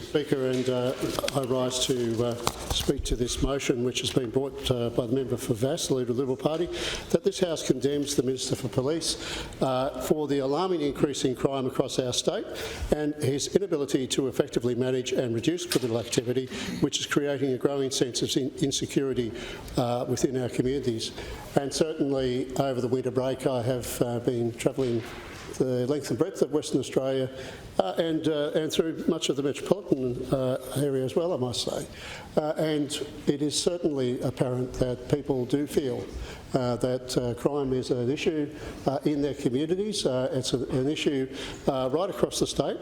Speaker, and I rise to speak to this motion which has been brought by the member for Vass, the Leader of the Liberal Party, that this House condemns the Minister for Police for the alarming increase in crime across our state and his inability to effectively manage and reduce criminal activity, which is creating a growing sense of insecurity within our communities. And certainly over the winter break I have been travelling the length and breadth of Western Australia and through much of the metropolitan area as well, I must say. And it is certainly apparent that people do feel that crime is an issue in their communities. It's an issue right across the state,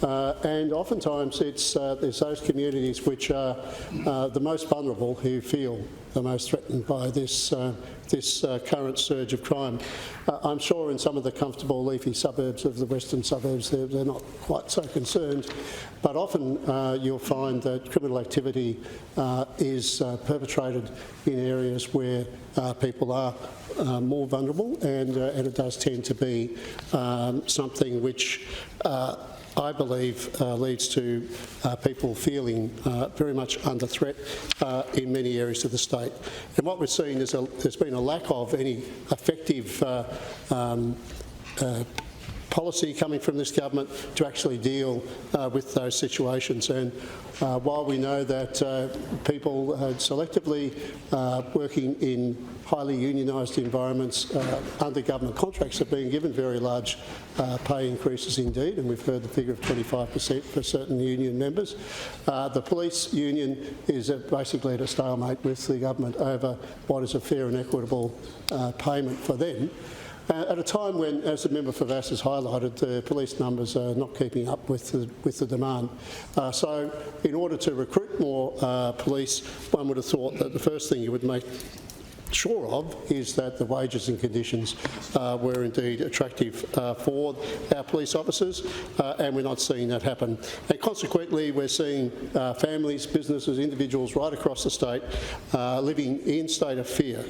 and oftentimes it's those communities which are the most vulnerable who feel the most threatened by this current surge of crime. I'm sure in some of the comfortable leafy suburbs of the western suburbs they're not quite so concerned, but often you'll find that criminal activity is perpetrated in areas where people are more vulnerable, and it does tend to be something which I believe leads to people feeling very much under threat in many areas of the state. And what we're seeing is there's been a lack of any effective policy coming from this government to actually deal with those situations. And while we know that people selectively working in highly unionised environments under government contracts are being given very large pay increases indeed, and we've heard the figure of 25% for certain union members. The police union is basically at a stalemate with the government over what is a fair and equitable payment for them. At a time when, as the member for Vass has highlighted, the police numbers are not keeping up with the demand. So in order to recruit more police, one would have thought that the first thing you would make sure of is that the wages and conditions were indeed attractive for our police officers, and we're not seeing that happen. And consequently, we're seeing families, businesses, individuals right across the state living in state of fear.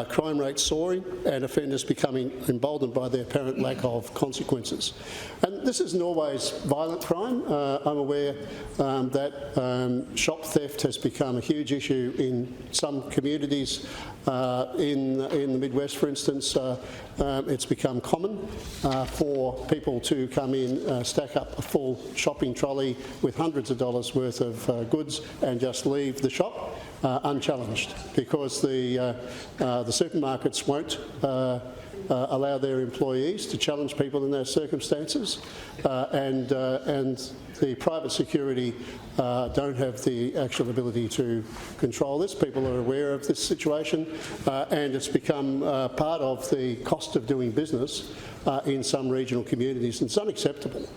Crime rates soaring and offenders becoming emboldened by their apparent lack of consequences. And this isn't always violent crime. I'm aware that shop theft has become a huge issue in some communities. In the Midwest, for instance, it's become common for people to come in, stack up a full shopping trolley with hundreds of dollars worth of goods and just leave the shop unchallenged, because the supermarkets won't allow their employees to challenge people in those circumstances, and the private security don't have the actual ability to control this. People are aware of this situation, and it's become part of the cost of doing business in some regional communities, and it's unacceptable.